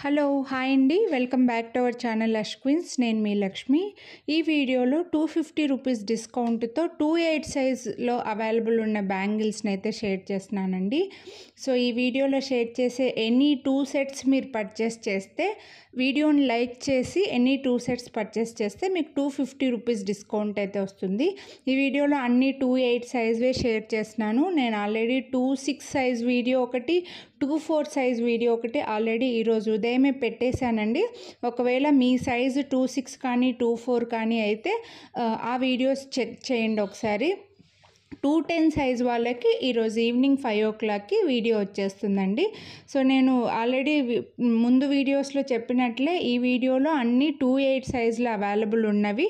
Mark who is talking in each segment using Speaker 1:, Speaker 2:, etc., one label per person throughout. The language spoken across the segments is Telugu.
Speaker 1: హలో హాయ్ అండి, welcome back to our channel Lush Queens. నేను మీ లక్ష్మి. ఈ వీడియోలో 250 రూపీస్ డిస్కౌంట్తో 28 సైజ్లో అవైలబుల్ ఉన్న బ్యాంగిల్స్ని అయితే షేర్ చేస్తున్నానండి. సో ఈ వీడియోలో షేర్ చేసే ఎనీ 2 సెట్స్ మీరు పర్చేస్ చేస్తే, వీడియోని లైక్ చేసి ఎనీ 2 సెట్స్ పర్చేస్ చేస్తే మీకు 250 రూపీస్ డిస్కౌంట్ అయితే వస్తుంది. ఈ వీడియోలో అన్ని 28 సైజ్వే షేర్ చేస్తున్నాను. నేను ఆల్రెడీ 26 సైజ్ వీడియో ఒకటి, 24 సైజ్ వీడియో ఒకటి ఆల్రెడీ ఈరోజు ఉదయమే పెట్టేశానండి. ఒకవేళ మీ సైజు 26 కానీ 24 కానీ అయితే ఆ వీడియోస్ చెక్ చేయండి ఒకసారి. 210 సైజ్ వాళ్ళకి ఈరోజు ఈవినింగ్ 5 o'clockకి వీడియో వచ్చేస్తుందండి. సో నేను ఆల్రెడీ ముందు వీడియోస్లో చెప్పినట్లే ఈ వీడియోలో అన్ని 28 సైజులో అవైలబుల్ ఉన్నవి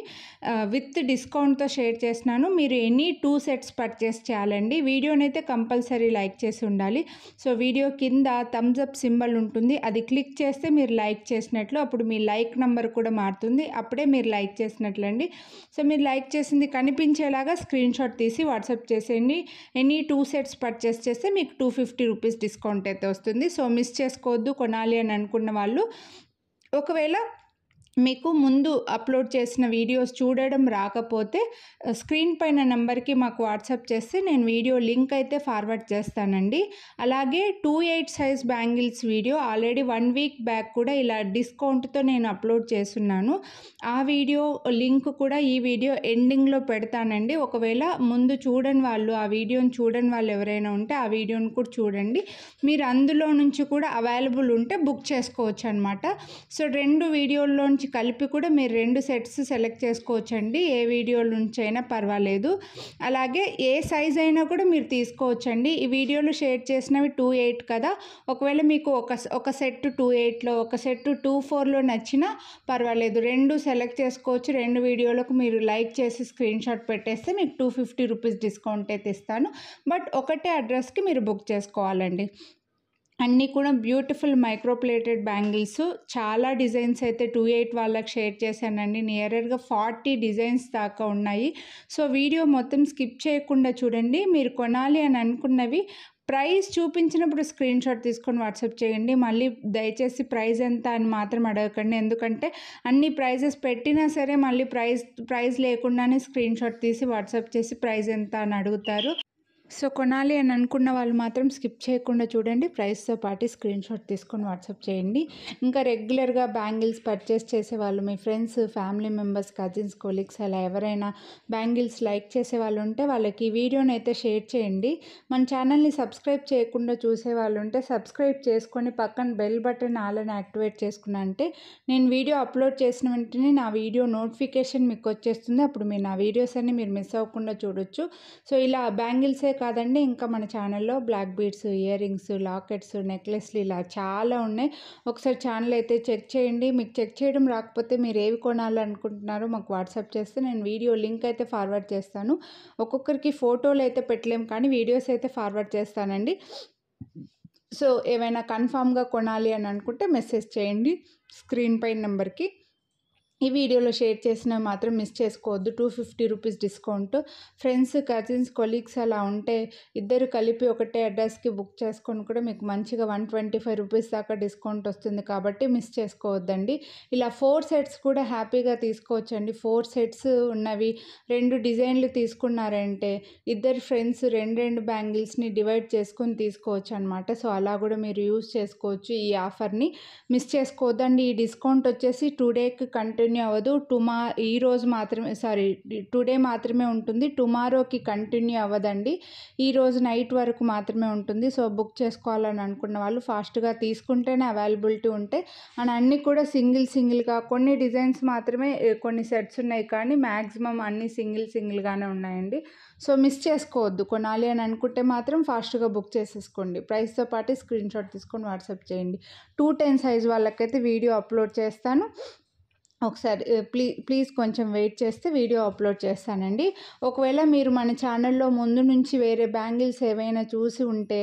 Speaker 1: విత్ డిస్కౌంట్తో షేర్ చేస్తున్నాను. మీరు ఎనీ 2 సెట్స్ పర్చేస్ చేయాలండి. వీడియోని అయితే కంపల్సరీ లైక్ చేసి ఉండాలి. సో వీడియో కింద థమ్స్ అప్ సింబల్ ఉంటుంది, అది క్లిక్ చేస్తే మీరు లైక్ చేసినట్లు. అప్పుడు మీ లైక్ నెంబర్ కూడా మారుతుంది, అప్పుడే మీరు లైక్ చేసినట్లండి. సో మీరు లైక్ చేసింది కనిపించేలాగా స్క్రీన్ షాట్ తీసి వాట్సాప్ చేసేయండి. ఎనీ 2 సెట్స్ పర్చేస్ చేస్తే మీకు 250 రూపీస్ డిస్కౌంట్ అయితే వస్తుంది. సో మిస్ చేసుకోవద్దు కొనాలి అని అనుకున్న వాళ్ళు. ఒకవేళ మీకు ముందు అప్లోడ్ చేసిన వీడియోస్ చూడడం రాకపోతే స్క్రీన్ పైన నెంబర్కి మాకు వాట్సాప్ చేస్తే నేను వీడియో లింక్ అయితే ఫార్వర్డ్ చేస్తానండి. అలాగే 28 size bangles video already 1 week back కూడా ఇలా డిస్కౌంట్తో నేను అప్లోడ్ చేస్తున్నాను. ఆ వీడియో లింక్ కూడా ఈ వీడియో ఎండింగ్లో పెడతానండి. ఒకవేళ ముందు చూడని వాళ్ళు, ఆ వీడియోని చూడని వాళ్ళు ఎవరైనా ఉంటే ఆ వీడియోని కూడా చూడండి. మీరు అందులో నుంచి కూడా అవైలబుల్ ఉంటే బుక్ చేసుకోవచ్చు అనమాట. సో 2 వీడియోల్లో కలిపి కూడా మీరు 2 సెట్స్ సెలెక్ట్ చేసుకోవచ్చండి. ఏ వీడియో నుంచి అయినా పర్వాలేదు. అలాగే ఏ సైజ్ అయినా కూడా మీరు తీసుకోవచ్చండి. ఈ వీడియోలో షేర్ చేసినవి 28 కదా, ఒకవేళ మీకు ఒక సెట్ 28లో, ఒక సెట్ 24లో నచ్చినా పర్వాలేదు, 2 సెలెక్ట్ చేసుకోవచ్చు. 2 వీడియోలకు మీరు లైక్ చేసి స్క్రీన్ షాట్ పెట్టేస్తే మీకు 250 రూపీస్ డిస్కౌంట్ అయితే ఇస్తాను. బట్ ఒకటే అడ్రస్కి మీరు బుక్ చేసుకోవాలండి. అన్నీ కూడా బ్యూటిఫుల్ మైక్రో ప్లేటెడ్ బ్యాంగిల్స్, చాలా డిజైన్స్ అయితే 28 వాళ్ళకి షేర్ చేశానండి. నియర్గా 40 డిజైన్స్ దాకా ఉన్నాయి. సో వీడియో మొత్తం స్కిప్ చేయకుండా చూడండి. మీరు కొనాలి అని అనుకున్నవి ప్రైస్ చూపించినప్పుడు స్క్రీన్ షాట్ తీసుకొని వాట్సాప్ చేయండి. మళ్ళీ దయచేసి ప్రైస్ ఎంత అని మాత్రం అడగకండి, ఎందుకంటే అన్ని ప్రైజెస్ పెట్టినా సరే మళ్ళీ ప్రైస్ లేకుండానే స్క్రీన్ షాట్ తీసి వాట్సాప్ చేసి ప్రైస్ ఎంత అని అడుగుతారు. సో కొనాలి అని అనుకున్న వాళ్ళు మాత్రం స్కిప్ చేయకుండా చూడండి. ప్రైస్తో పాటు స్క్రీన్ షాట్ తీసుకొని వాట్సాప్ చేయండి. ఇంకా రెగ్యులర్గా బ్యాంగిల్స్ పర్చేస్ చేసేవాళ్ళు, మీ friends, family members, cousins, colleagues అలా ఎవరైనా బ్యాంగిల్స్ లైక్ చేసే వాళ్ళు ఉంటే వాళ్ళకి ఈ వీడియోని అయితే షేర్ చేయండి. మన ఛానల్ని సబ్స్క్రైబ్ చేయకుండా చూసే వాళ్ళు ఉంటే సబ్స్క్రైబ్ చేసుకొని పక్కన బెల్ బటన్ ఆలని యాక్టివేట్ చేసుకున్నా అంటే నేను వీడియో అప్లోడ్ చేసిన వెంటనే నా వీడియో నోటిఫికేషన్ మీకు వచ్చేస్తుంది. అప్పుడు మీరు నా వీడియోస్ అన్ని మీరు మిస్ అవ్వకుండా చూడొచ్చు. సో ఇలా బ్యాంగిల్సే కాదండి, ఇంకా మన ఛానల్లో black beads, earrings, lockets, నెక్లెస్లు ఇలా చాలా ఉన్నాయి. ఒకసారి ఛానల్ అయితే చెక్ చేయండి. మీకు చెక్ చేయడం రాకపోతే మీరు ఏవి కొనాలనుకుంటున్నారో మాకు వాట్సాప్ చేస్తే నేను వీడియో లింక్ అయితే ఫార్వర్డ్ చేస్తాను. ఒక్కొక్కరికి ఫోటోలు అయితే పెట్టలేము కానీ వీడియోస్ అయితే ఫార్వర్డ్ చేస్తానండి. సో ఏమైనా కన్ఫామ్గా కొనాలి అని అనుకుంటే మెసేజ్ చేయండి స్క్రీన్ పై నెంబర్కి. ఈ వీడియోలో షేర్ చేసినవి మాత్రం మిస్ చేసుకోవద్దు. 250 rupees discount. Friends, cousins, colleagues అలా ఉంటే ఇద్దరు కలిపి ఒకటే అడ్రస్కి బుక్ చేసుకొని కూడా మీకు మంచిగా 125 రూపీస్ దాకా డిస్కౌంట్ వస్తుంది కాబట్టి మిస్ చేసుకోవద్దండి. ఇలా 4 సెట్స్ కూడా హ్యాపీగా తీసుకోవచ్చండి. 4 సెట్స్ ఉన్నవి 2 డిజైన్లు తీసుకున్నారంటే ఇద్దరు ఫ్రెండ్స్ 2 బ్యాంగిల్స్ని డివైడ్ చేసుకొని తీసుకోవచ్చు అనమాట. సో అలా కూడా మీరు యూజ్ చేసుకోవచ్చు ఈ ఆఫర్ని. మిస్ చేసుకోవద్దండి. ఈ డిస్కౌంట్ వచ్చేసి 2 డేకి కంటిన్యూ అవ్వదు. ఈరోజు మాత్రమే, టుడే మాత్రమే ఉంటుంది. టుమారోకి కంటిన్యూ అవ్వదండి. ఈరోజు నైట్ వరకు మాత్రమే ఉంటుంది. సో బుక్ చేసుకోవాలని అనుకున్న వాళ్ళు ఫాస్ట్గా తీసుకుంటేనే అవైలబిలిటీ ఉంటాయి. అండ్ అన్నీ కూడా సింగిల్గా, కొన్ని డిజైన్స్ మాత్రమే కొన్ని సెట్స్ ఉన్నాయి కానీ మ్యాక్సిమం అన్నీ సింగిల్గానే ఉన్నాయండి. సో మిస్ చేసుకోవద్దు. కొనాలి అని అనుకుంటే మాత్రం ఫాస్ట్గా బుక్ చేసేసుకోండి. ప్రైస్తో పాటు స్క్రీన్ షాట్ తీసుకొని వాట్సాప్ చేయండి. 210 సైజ్ వాళ్ళకైతే వీడియో అప్లోడ్ చేస్తాను. ఒకసారి ప్లీజ్ కొంచెం వెయిట్ చేస్తే వీడియో అప్లోడ్ చేస్తానండి. ఒకవేళ మీరు మన ఛానల్లో ముందు నుంచి వేరే బ్యాంగిల్స్ ఏవైనా చూసి ఉంటే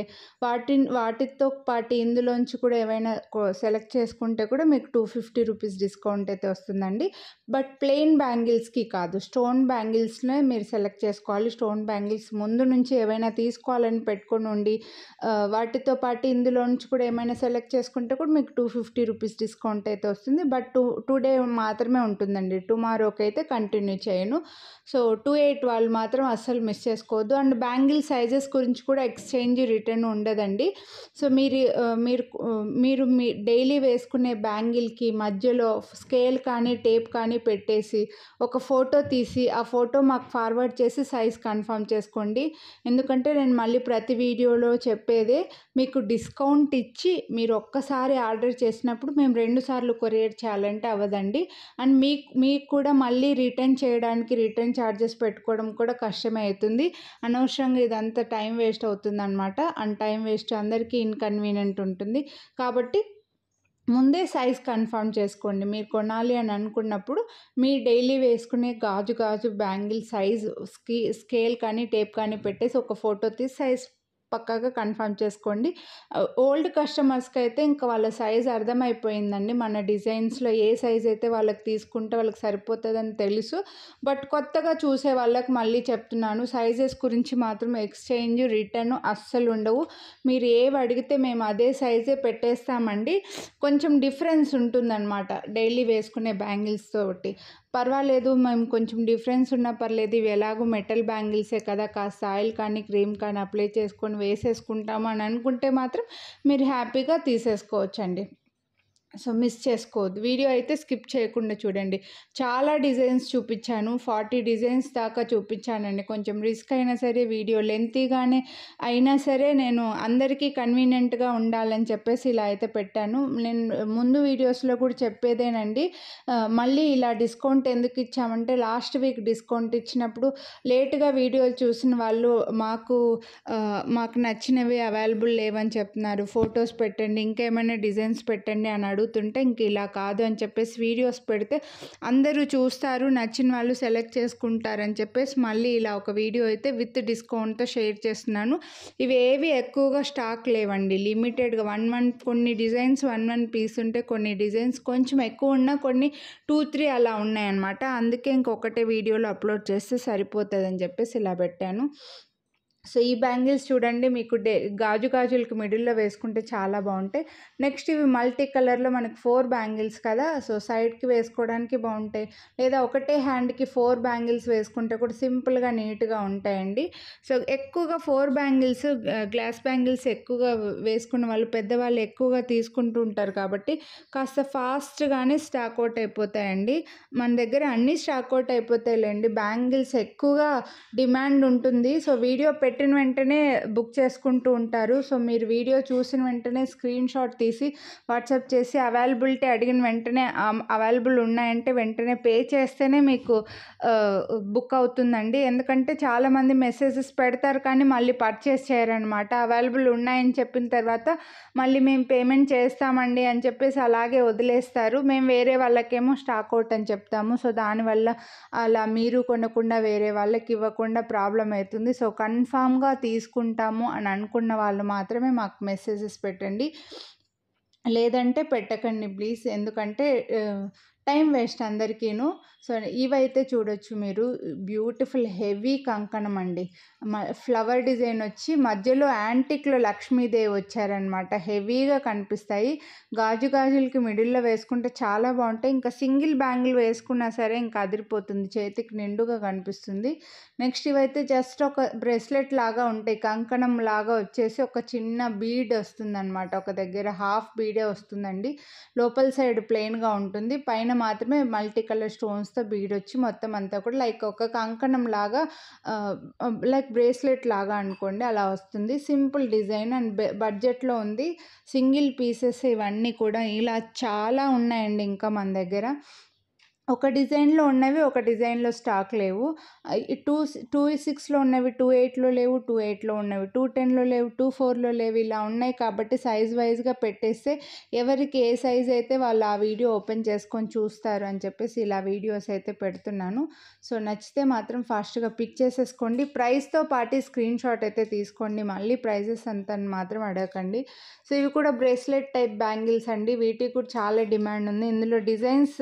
Speaker 1: వాటితో పాటు ఇందులోంచి కూడా ఏవైనా సెలెక్ట్ చేసుకుంటే కూడా మీకు 250 రూపీస్ డిస్కౌంట్ అయితే వస్తుందండి. బట్ ప్లెయిన్ బ్యాంగిల్స్కి కాదు, స్టోన్ బ్యాంగిల్స్నే మీరు సెలెక్ట్ చేసుకోవాలి. స్టోన్ బ్యాంగిల్స్ ముందు నుంచి ఏవైనా తీసుకోవాలని పెట్టుకొని ఉండి వాటితో పాటు ఇందులో నుంచి కూడా ఏమైనా సెలెక్ట్ చేసుకుంటే కూడా మీకు 250 రూపీస్ డిస్కౌంట్ అయితే వస్తుంది. బట్ టుడే మాత్రమే ఉంటుందండి, టుమారోకి అయితే కంటిన్యూ చేయను. సో 28 వాళ్ళు మాత్రం అస్సలు మిస్ చేసుకోవద్దు. అండ్ బ్యాంగిల్ సైజెస్ గురించి కూడా ఎక్స్చేంజ్ రిటర్న్ ఉండదండి. సో మీరు మీ డైలీ వేసుకునే బ్యాంగిల్కి మధ్యలో స్కేల్ కానీ టేప్ కానీ పెట్టేసి ఒక ఫోటో తీసి ఆ ఫోటో మాకు ఫార్వర్డ్ చేసి సైజ్ కన్ఫర్మ్ చేసుకోండి. ఎందుకంటే నేను మళ్ళీ ప్రతి వీడియోలో చెప్పేదే, మీకు డిస్కౌంట్ ఇచ్చి మీరు ఒక్కసారి ఆర్డర్ చేసినప్పుడు మేము 2 సార్లు కొరియర్ చేయాలంటే అవ్వదండి. అండ్ మీకు కూడా మళ్ళీ రిటర్న్ చేయడానికి రిటర్న్ ఛార్జెస్ పెట్టుకోవడం కూడా కష్టమే అవుతుంది. అనవసరంగా ఇదంతా టైం వేస్ట్ అవుతుంది అనమాట. అండ్ టైం వేస్ట్ అందరికీ ఇన్కన్వీనియంట్ ఉంటుంది. కాబట్టి ముందే సైజ్ కన్ఫర్మ్ చేసుకోండి. మీరు కొనాలి అని అనుకున్నప్పుడు మీ డైలీ వేసుకునే గాజు బ్యాంగిల్ సైజ్ స్కేల్ కానీ టేప్ కానీ పెట్టేసి ఒక ఫోటో తీసి సైజ్ పక్కాగా కన్ఫర్మ్ చేసుకోండి. ఓల్డ్ కస్టమర్స్కి అయితే ఇంకా వాళ్ళ సైజ్ అర్థమైపోయిందండి. మన డిజైన్స్లో ఏ సైజ్ అయితే వాళ్ళకి తీసుకుంటే వాళ్ళకి సరిపోతుందని తెలుసు. బట్ కొత్తగా చూసే వాళ్ళకి మళ్ళీ చెప్తున్నాను, సైజెస్ గురించి మాత్రం ఎక్స్చేంజ్ రిటర్న్ అస్సలు ఉండవు. మీరు ఏవి అడిగితే మేము అదే సైజే పెట్టేస్తామండి. కొంచెం డిఫరెన్స్ ఉంటుందన్నమాట డైలీ వేసుకునే బ్యాంగిల్స్ తోటి. పర్వాలేదు, మేము కొంచెం డిఫరెన్స్ ఉన్నా పర్లేదు, ఇవి ఎలాగో మెటల్ బ్యాంగిల్సే కదా, కాస్త ఆయిల్ కానీ క్రీమ్ కానీ అప్లై చేసుకొని వేసేసుకుంటాము అని అనుకుంటే మాత్రం మీరు హ్యాపీగా తీసేసుకోవచ్చండి. సో మిస్ చేసుకోవద్దు. వీడియో అయితే స్కిప్ చేయకుండా చూడండి. చాలా డిజైన్స్ చూపించాను, 40 డిజైన్స్ దాకా చూపించానండి. కొంచెం రిస్క్ అయినా సరే, వీడియో లెంతీగానే అయినా సరే నేను అందరికీ కన్వీనియంట్గా ఉండాలని చెప్పేసి ఇలా అయితే పెట్టాను. నేను ముందు వీడియోస్లో కూడా చెప్పేదేనండి, మళ్ళీ ఇలా డిస్కౌంట్ ఎందుకు ఇచ్చామంటే లాస్ట్ వీక్ డిస్కౌంట్ ఇచ్చినప్పుడు లేటుగా వీడియోలు చూసిన వాళ్ళు మాకు నచ్చినవి అవైలబుల్ లేవని చెప్తున్నారు, ఫొటోస్ పెట్టండి, ఇంకేమైనా డిజైన్స్ పెట్టండి అని అడుగుతుంటే ఇంక ఇలా కాదు అని చెప్పేసి వీడియోస్ పెడితే అందరూ చూస్తారు, నచ్చిన వాళ్ళు సెలెక్ట్ చేసుకుంటారని చెప్పేసి మళ్ళీ ఇలా ఒక వీడియో అయితే విత్ డిస్కౌంట్తో షేర్ చేస్తున్నాను. ఇవి ఏవి ఎక్కువగా స్టాక్ లేవండి, లిమిటెడ్గా కొన్ని డిజైన్స్ 1 పీస్ ఉంటే, కొన్ని డిజైన్స్ కొంచెం ఎక్కువ ఉన్నా కొన్ని 2-3 అలా ఉన్నాయన్నమాట. అందుకే ఇంకొకటే వీడియోలో అప్లోడ్ చేస్తే సరిపోతుందని చెప్పేసి ఇలా పెట్టాను. సో ఈ బ్యాంగిల్స్ చూడండి, మీకు గాజులకి మిడిల్లో వేసుకుంటే చాలా బాగుంటాయి. నెక్స్ట్ ఇవి మల్టీ కలర్లో మనకి 4 బ్యాంగిల్స్ కదా, సో సైడ్కి వేసుకోవడానికి బాగుంటాయి. లేదా ఒకటే హ్యాండ్కి 4 బ్యాంగిల్స్ వేసుకుంటే కూడా సింపుల్గా నీట్గా ఉంటాయండి. సో ఎక్కువగా 4 బ్యాంగిల్స్ గ్లాస్ బ్యాంగిల్స్ ఎక్కువగా వేసుకున్న వాళ్ళు, పెద్దవాళ్ళు ఎక్కువగా తీసుకుంటూ ఉంటారు కాబట్టి కాస్త ఫాస్ట్గానే స్టాక్ అవుట్ అయిపోతాయండి. మన దగ్గర అన్నీ స్టాక్ అవుట్ అయిపోతాయిలేండి, బ్యాంగిల్స్ ఎక్కువగా డిమాండ్ ఉంటుంది. సో వీడియో పెట్టిన వెంటనే బుక్ చేసుకుంటూ ఉంటారు. సో మీరు వీడియో చూసిన వెంటనే స్క్రీన్ షాట్ తీసి వాట్సాప్ చేసి అవైలబిలిటీ అడిగిన వెంటనే అవైలబుల్ ఉన్నాయంటే వెంటనే పే చేస్తేనే మీకు బుక్ అవుతుందండి. ఎందుకంటే చాలామంది మెసేజెస్ పెడతారు కానీ మళ్ళీ పర్చేస్ చేయరనమాట. అవైలబుల్ ఉన్నాయని చెప్పిన తర్వాత మళ్ళీ మేము పేమెంట్ చేస్తామండి అని చెప్పేసి అలాగే వదిలేస్తారు. మేము వేరే వాళ్ళకేమో స్టాక్ అవుట్ అని చెప్తాము. సో దానివల్ల అలా మీరు కొనకుండా వేరే వాళ్ళకి ఇవ్వకుండా ప్రాబ్లం అవుతుంది. సో కన్ఫామ్గా తీసుకుంటాము అని అనుకున్న వాళ్ళు మాత్రమే మాకు మెసేజెస్ పెట్టండి, లేదంటే పెట్టకండి ప్లీజ్. ఎందుకంటే టైం వేస్ట్ అందరికీను. సో ఇవైతే చూడొచ్చు మీరు, బ్యూటిఫుల్ హెవీ కంకణం అండి. ఫ్లవర్ డిజైన్ వచ్చి మధ్యలో యాంటిక్లో లక్ష్మీదేవి వచ్చారనమాట, హెవీగా కనిపిస్తాయి. గాజులకి మిడిల్లో వేసుకుంటే చాలా బాగుంటాయి. ఇంకా సింగిల్ బ్యాంగిల్ వేసుకున్నా సరే ఇంకా అదిరిపోతుంది, చేతికి నిండుగా కనిపిస్తుంది. నెక్స్ట్ ఇవైతే జస్ట్ ఒక బ్రేస్లెట్ లాగా ఉంటాయి, కంకణం లాగా వచ్చేసి ఒక చిన్న బీడ్ వస్తుందన్నమాట. ఒక దగ్గర హాఫ్ బీడే వస్తుందండి, లోపల సైడ్ ప్లెయిన్గా ఉంటుంది, పైన మాత్రమే మల్టీ కలర్ స్టోన్స్తో బీడ్ వచ్చి మొత్తం అంతా కూడా లైక్ ఒక కంకణం లాగా, లైక్ బ్రేస్లెట్ లాగా అనుకోండి, అలా వస్తుంది. సింపుల్ డిజైన్ అండ్ బడ్జెట్లో ఉంది. సింగిల్ పీసెస్ ఇవన్నీ కూడా ఇలా చాలా ఉన్నాయండి ఇంకా మన దగ్గర. ఒక డిజైన్లో ఉన్నవి ఒక డిజైన్లో స్టాక్ లేవు. 2 6లో ఉన్నవి 2 8లో లేవు, 2 8లో ఉన్నవి 2 10లో లేవు, 2 4లో లేవు. ఇలా ఉన్నాయి కాబట్టి సైజ్ వైజ్గా పెట్టేస్తే ఎవరికి ఏ సైజ్ అయితే వాళ్ళు ఆ వీడియో ఓపెన్ చేసుకొని చూస్తారు అని చెప్పేసి ఇలా వీడియోస్ అయితే పెడుతున్నాను. సో నచ్చితే మాత్రం ఫాస్ట్గా పిక్ చేసేసుకోండి. ప్రైస్తో పాటు స్క్రీన్ షాట్ అయితే తీసుకోండి. మళ్ళీ ప్రైజెస్ అంత మాత్రం అడగకండి. సో ఇవి కూడా బ్రేస్లెట్ టైప్ బ్యాంగిల్స్ అండి. వీటికి కూడా చాలా డిమాండ్ ఉంది. ఇందులో డిజైన్స్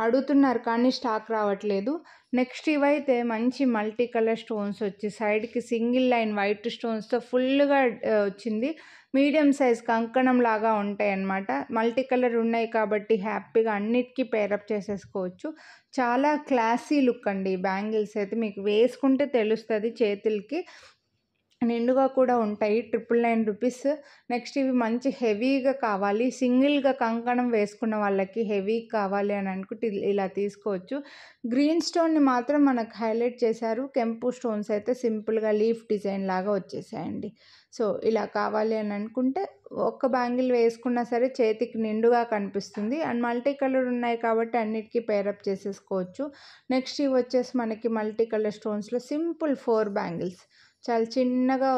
Speaker 1: అడుగుతున్నారు కానీ స్టాక్ రావట్లేదు. నెక్స్ట్ ఇవైతే మంచి మల్టీ కలర్ స్టోన్స్ వచ్చి సైడ్కి సింగిల్ లైన్ వైట్ స్టోన్స్తో ఫుల్గా వచ్చింది. మీడియం సైజ్ కంకణం లాగా ఉంటాయి అన్నమాట. మల్టీ కలర్ ఉన్నాయి కాబట్టి హ్యాపీగా అన్నిటికీ పేరప్ చేసేసుకోవచ్చు. చాలా క్లాసీ లుక్ అండి ఈ బ్యాంగిల్స్ అయితే. మీకు వేసుకుంటే తెలుస్తుంది, చేతులకి నిండుగా కూడా ఉంటాయి. 999 రూపీస్. నెక్స్ట్ ఇవి మంచి హెవీగా కావాలి, సింగిల్గా కంకణం వేసుకున్న వాళ్ళకి హెవీ కావాలి అని అనుకుంటే ఇలా తీసుకోవచ్చు. గ్రీన్ స్టోన్ని మాత్రం మనకు హైలైట్ చేశారు. కెంపు స్టోన్స్ అయితే సింపుల్గా లీఫ్ డిజైన్ లాగా వచ్చేసాయండి. సో ఇలా కావాలి అని అనుకుంటే ఒక్క బ్యాంగిల్ వేసుకున్నా సరే చేతికి నిండుగా కనిపిస్తుంది. అండ్ మల్టీ కలర్ ఉన్నాయి కాబట్టి అన్నిటికీ పేరప్ చేసేసుకోవచ్చు. నెక్స్ట్ ఇవి వచ్చేసి మనకి మల్టీ కలర్ స్టోన్స్లో సింపుల్ 4 బ్యాంగిల్స్. చాలా చిన్నగా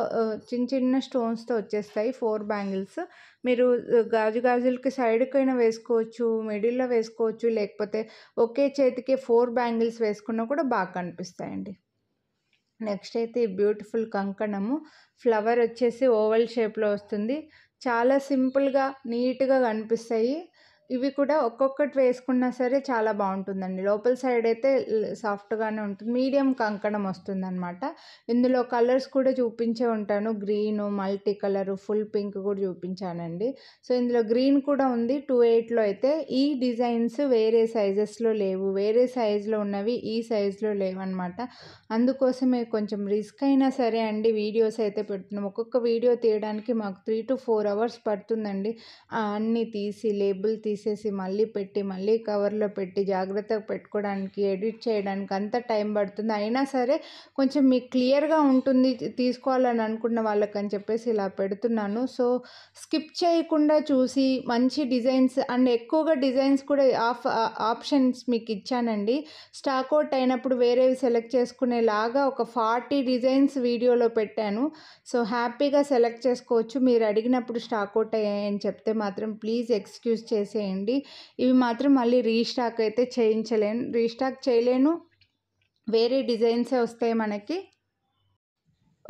Speaker 1: చిన్న స్టోన్స్తో వచ్చేస్తాయి 4 బ్యాంగిల్స్. మీరు గాజులకి సైడ్కైనా వేసుకోవచ్చు, మిడిల్లో వేసుకోవచ్చు, లేకపోతే ఒకే చేతికి 4 బ్యాంగిల్స్ వేసుకున్నా కూడా బాగా కనిపిస్తాయండి. నెక్స్ట్ అయితే ఈ బ్యూటిఫుల్ కంకణము. ఫ్లవర్ వచ్చేసి ఓవల్ షేప్లో వస్తుంది. చాలా సింపుల్గా నీట్గా కనిపిస్తాయి. ఇవి కూడా ఒక్కొక్కటి వేసుకున్నా సరే చాలా బాగుంటుందండి. లోపల సైడ్ అయితే సాఫ్ట్గానే ఉంటుంది. మీడియం కంకణం వస్తుందన్నమాట. ఇందులో కలర్స్ కూడా చూపించే ఉంటాను. Green, multi colour, full pink కూడా చూపించానండి. సో ఇందులో గ్రీన్ కూడా ఉంది 2 8లో అయితే. ఈ డిజైన్స్ వేరే సైజెస్లో లేవు, వేరే సైజులో ఉన్నవి ఈ సైజులో లేవన్నమాట. అందుకోసమే కొంచెం రిస్క్ అయినా సరే అండి వీడియోస్ అయితే పెడుతున్నాం. ఒక్కొక్క వీడియో తీయడానికి మాకు 3 to 4 hours పడుతుందండి. అన్నీ తీసి లేబుల్ తీసేసి మళ్ళీ పెట్టి మళ్ళీ కవర్లో పెట్టి జాగ్రత్తగా పెట్టుకోవడానికి, ఎడిట్ చేయడానికి అంత టైం పడుతుంది. అయినా సరే కొంచెం మీకు క్లియర్గా ఉంటుంది తీసుకోవాలని అనుకున్న వాళ్ళకని చెప్పేసి ఇలా పెడుతున్నాను. సో స్కిప్ చేయకుండా చూసి మంచి డిజైన్స్ అండ్ ఎక్కువగా డిజైన్స్ కూడా ఆప్షన్స్ మీకు ఇచ్చానండి. స్టాక్ అవుట్ అయినప్పుడు వేరేవి సెలెక్ట్ చేసుకునేలాగా ఒక 40 డిజైన్స్ వీడియోలో పెట్టాను. సో హ్యాపీగా సెలెక్ట్ చేసుకోవచ్చు. మీరు అడిగినప్పుడు స్టాక్ అవుట్ అయ్యాయని చెప్తే మాత్రం ప్లీజ్ ఎక్స్క్యూజ్ చేసేయండి. ఇవి మాత్రం మళ్ళీ రీస్టాక్ అయితే రీస్టాక్ చేయలేను. వేరే డిజైన్సే వస్తాయి మనకి.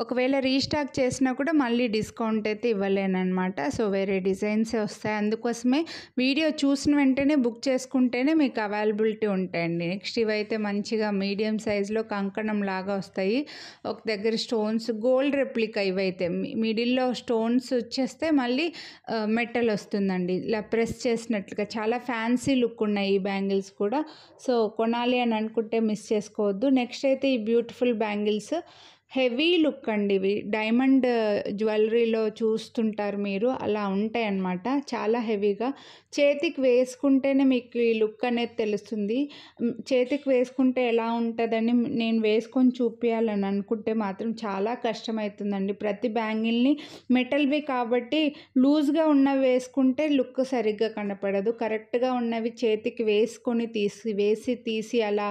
Speaker 1: ఒకవేళ రీస్టాక్ చేసినా కూడా మళ్ళీ డిస్కౌంట్ అయితే ఇవ్వలేనమాట. సో వేరే డిజైన్సే వస్తాయి. అందుకోసమే వీడియో చూసిన వెంటనే బుక్ చేసుకుంటేనే మీకు అవైలబిలిటీ ఉంటాయండి. నెక్స్ట్ ఇవైతే మంచిగా మీడియం సైజులో కంకణం లాగా వస్తాయి. ఒక దగ్గర స్టోన్స్ గోల్డ్ రెప్లికా. ఇవైతే మిడిల్లో స్టోన్స్ వచ్చేస్తే మళ్ళీ మెటల్ వస్తుందండి, ఇలా ప్రెస్ చేసినట్లుగా. చాలా ఫ్యాన్సీ లుక్ ఉన్నాయి ఈ బ్యాంగిల్స్ కూడా. సో కొనాలి అని అనుకుంటే మిస్ చేసుకోవద్దు. నెక్స్ట్ అయితే ఈ బ్యూటిఫుల్ బ్యాంగిల్స్ హెవీ లుక్ అండి. ఇవి డైమండ్ జ్యువెలరీలో చూస్తుంటారు మీరు, అలా ఉంటాయి అన్నమాట. చాలా హెవీగా చేతికి వేసుకుంటేనే మీకు ఈ లుక్ అనేది తెలుస్తుంది. చేతికి వేసుకుంటే ఎలా ఉంటుందని నేను వేసుకొని చూపించాలని అనుకుంటే మాత్రం చాలా కష్టమవుతుందండి. ప్రతి బ్యాంగిల్ని మెటల్వి కాబట్టి లూజ్గా ఉన్నవి వేసుకుంటే లుక్ సరిగ్గా కనపడదు. కరెక్ట్గా ఉన్నవి చేతికి వేసుకొని తీసి అలా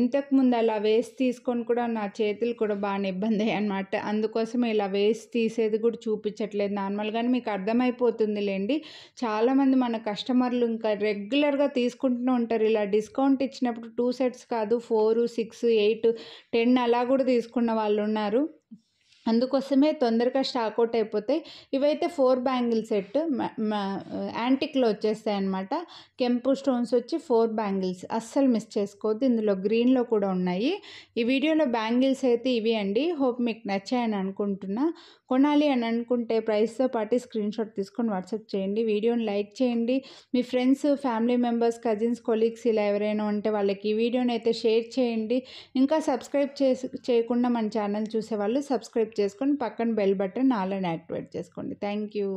Speaker 1: ఇంతకుముందు అలా వేసి తీసుకొని కూడా నా చేతులు కూడా బాగా ఇబ్బంది అన్నమాట. అందుకోసం ఇలా వేసి తీసేది కూడా చూపించట్లేదు. నార్మల్గానే మీకు అర్థమైపోతుంది లేండి. చాలామంది మన కస్టమర్లు ఇంకా రెగ్యులర్గా తీసుకుంటూ ఉంటారు. ఇలా డిస్కౌంట్ ఇచ్చినప్పుడు 2 sets కాదు 4 6 8 10 అలా కూడా తీసుకున్న వాళ్ళు ఉన్నారు. అందుకోసమే తొందరగా స్టాక్ అవుట్ అయిపోతాయి. ఇవైతే 4 బ్యాంగిల్ సెట్ యాంటిక్లో వచ్చేస్తాయి అన్నమాట. కెంపు స్టోన్స్ వచ్చి 4 బ్యాంగిల్స్ అస్సలు మిస్ చేసుకోవద్దు. ఇందులో గ్రీన్లో కూడా ఉన్నాయి. ఈ వీడియోలో బ్యాంగిల్స్ అయితే ఇవి అండి. హోప్ మీకు నచ్చాయని అనుకుంటున్నా. కొనాలి అని అనుకుంటే ప్రైస్తో పాటు స్క్రీన్ షాట్ తీసుకొని వాట్సాప్ చేయండి. వీడియోని లైక్ చేయండి. మీ friends, family members, cousins, colleagues ఇలా ఎవరైనా ఉంటే వాళ్ళకి ఈ వీడియోని అయితే షేర్ చేయండి. ఇంకా సబ్స్క్రైబ్ చేయకుండా మన ఛానల్ చూసేవాళ్ళు సబ్స్క్రైబ్ చేసుకొని పక్కన బెల్ బటన్ ఆల్ అని యాక్టివేట్ చేసుకోండి. Thank you.